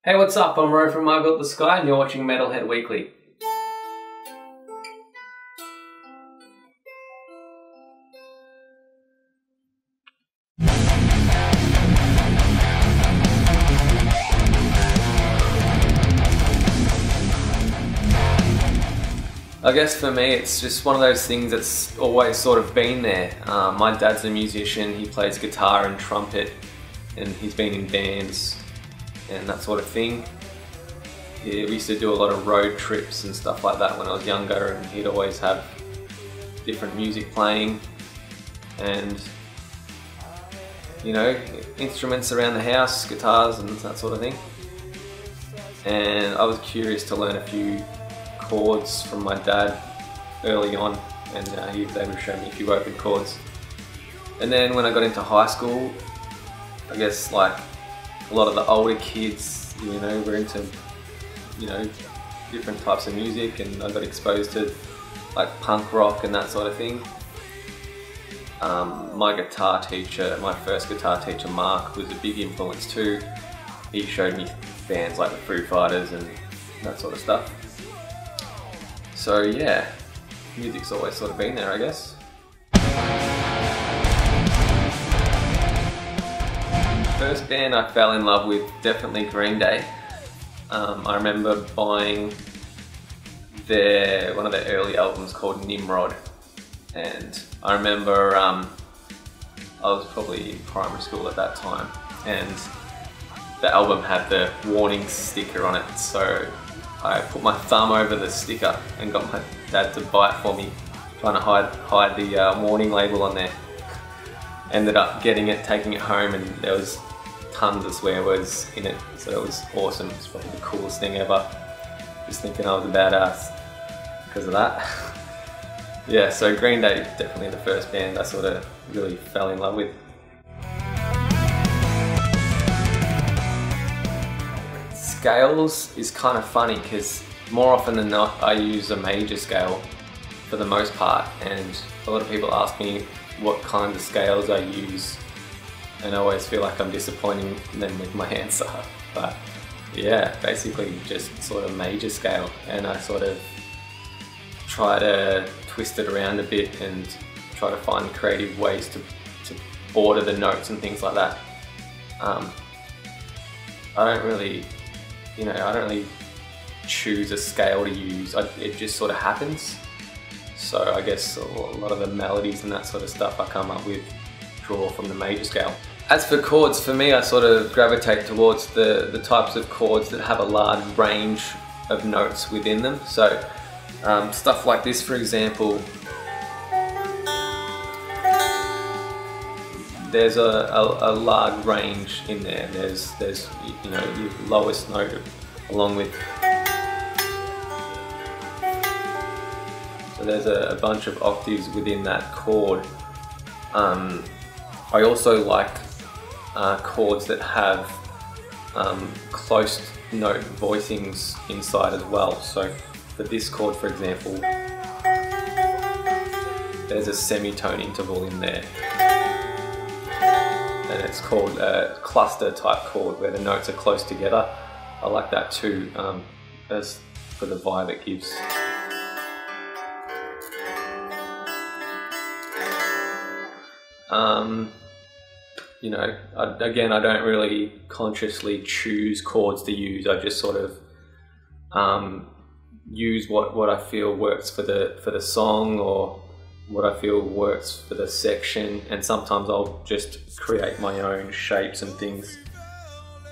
Hey, what's up? I'm Ro from I Built the Sky and you're watching Metalhead Weekly. I guess for me it's just one of those things that's always sort of been there. My dad's a musician, he plays guitar and trumpet and he's been in bands and that sort of thing. Yeah, we used to do a lot of road trips and stuff like that when I was younger, and he'd always have different music playing and, you know, instruments around the house, guitars and that sort of thing. And I was curious to learn a few chords from my dad early on, and he was able to show me a few open chords. And then when I got into high school, I guess like a lot of the older kids, you know, were into, you know, different types of music, and I got exposed to like punk rock and that sort of thing. My guitar teacher, my first guitar teacher, Mark, was a big influence too. He showed me bands like the Foo Fighters and that sort of stuff. So yeah, music's always sort of been there, I guess. First band I fell in love with, definitely Green Day. I remember buying one of their early albums called Nimrod, and I remember I was probably in primary school at that time, and the album had the warning sticker on it, so I put my thumb over the sticker and got my dad to buy it for me, trying to hide the warning label on there. Ended up getting it, taking it home, and there was tons of swear words in it, so it was awesome. It's probably the coolest thing ever. Just thinking I was a badass because of that. Yeah, so Green Day, definitely the first band I sort of really fell in love with. Scales is kind of funny because more often than not I use a major scale for the most part, and a lot of people ask me what kinds of scales I use, and I always feel like I'm disappointing them with my answer. But yeah, basically just sort of major scale, and I sort of try to twist it around a bit and try to find creative ways to order the notes and things like that. I don't really choose a scale to use, it just sort of happens. So I guess a lot of the melodies and that sort of stuff I come up with draw from the major scale. As for chords, for me I sort of gravitate towards the types of chords that have a large range of notes within them. So stuff like this, for example, there's a large range in there. There's you know, your lowest note along with, so there's a bunch of octaves within that chord. I also like chords that have close note voicings inside as well. So for this chord, for example, there's a semitone interval in there, and it's called a cluster type chord where the notes are close together. I like that too, as for the vibe it gives. You know, again, I don't really consciously choose chords to use. I just sort of use what I feel works for the song, or what I feel works for the section, and sometimes I'll just create my own shapes and things.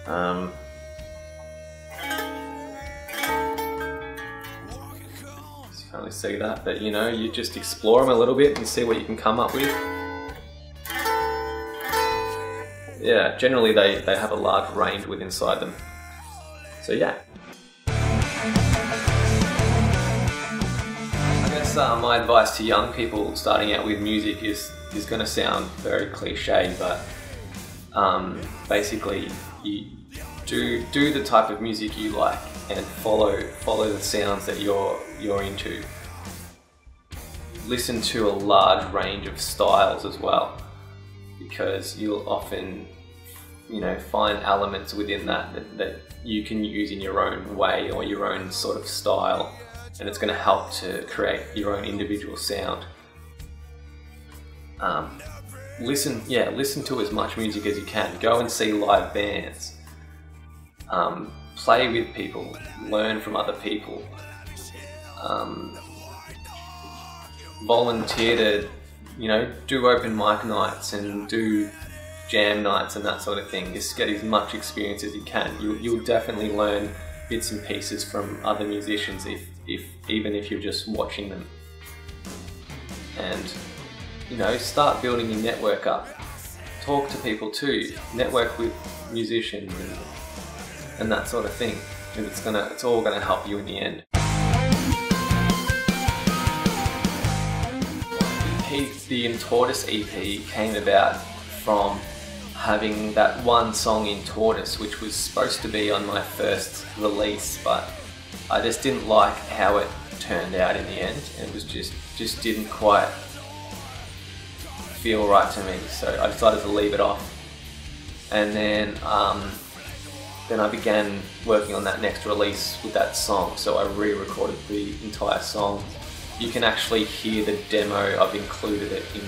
You can't really see that, but you know, you just explore them a little bit and see what you can come up with. Yeah, generally they have a large range within inside them. So yeah. I guess my advice to young people starting out with music is going to sound very cliche, but basically you do the type of music you like and follow the sounds that you're into. Listen to a large range of styles as well, because you'll often you know, find elements within that you can use in your own way or your own sort of style, and it's going to help to create your own individual sound. Listen to as much music as you can. Go and see live bands. Play with people. Learn from other people. Volunteer to, you know, do open mic nights and do jam nights and that sort of thing. Just get as much experience as you can. You'll definitely learn bits and pieces from other musicians even if you're just watching them. And, you know, start building your network up. Talk to people too. Network with musicians and that sort of thing. And it's all gonna help you in the end. The In Tortoise EP came about from having that one song in Tortoise, which was supposed to be on my first release, but I just didn't like how it turned out in the end. It was just didn't quite feel right to me, so I decided to leave it off. And then I began working on that next release with that song, so I re-recorded the entire song. You can actually hear the demo. I've included it in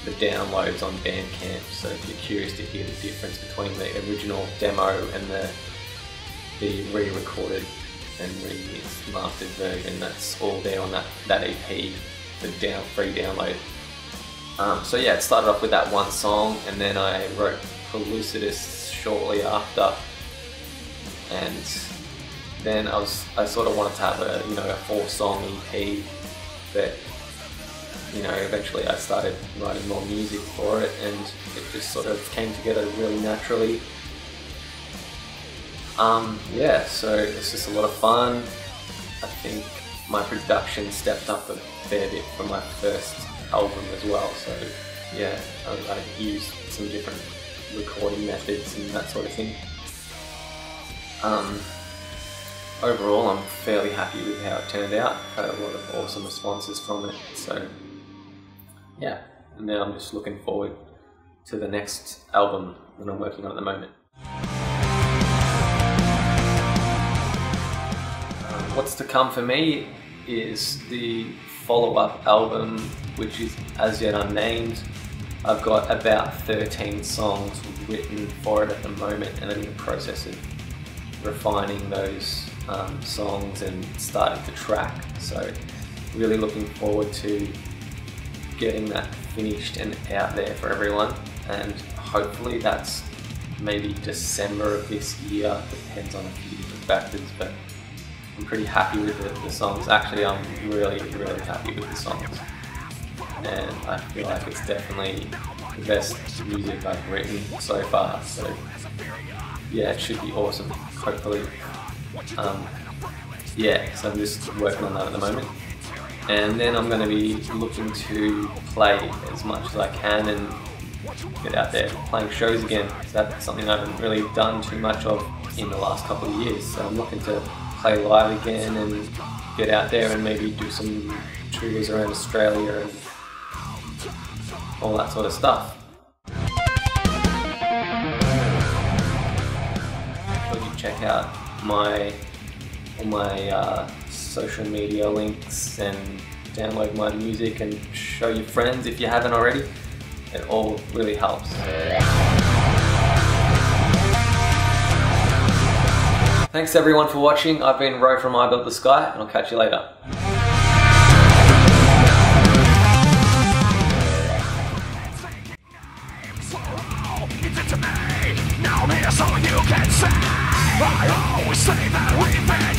the downloads on Bandcamp, so if you're curious to hear the difference between the original demo and the re-recorded and remixed mastered version, that's all there on that EP, the free download. So yeah, it started off with that one song, and then I wrote Pellucidus shortly after, and then I sort of wanted to have a 4-song EP, but you know, eventually I started writing more music for it, and it just sort of came together really naturally. Yeah, so it's just a lot of fun. I think my production stepped up a fair bit from my first album as well, so yeah, I used some different recording methods and that sort of thing. Overall, I'm fairly happy with how it turned out. Had a lot of awesome responses from it, so yeah, and now I'm just looking forward to the next album that I'm working on at the moment. What's to come for me is the follow-up album, which is as yet unnamed. I've got about 13 songs written for it at the moment, and I'm in the process of refining those songs and starting to track. So really looking forward to getting that finished and out there for everyone, and hopefully that's maybe December of this year. Depends on a few different factors, but I'm pretty happy with the songs. Actually, I'm really happy with the songs, and I feel like it's definitely the best music I've written so far, so yeah, it should be awesome, hopefully. Yeah, so I'm just working on that at the moment, and then I'm going to be looking to play as much as I can and get out there playing shows again. That's something I haven't really done too much of in the last couple of years, so I'm looking to play live again and get out there and maybe do some tours around Australia and all that sort of stuff. Check out all my social media links and download my music and show your friends if you haven't already. It all really helps. Thanks everyone for watching. I've been Ro from I Built the Sky, and I'll catch you later. Now here's all you can say. I always say that we've been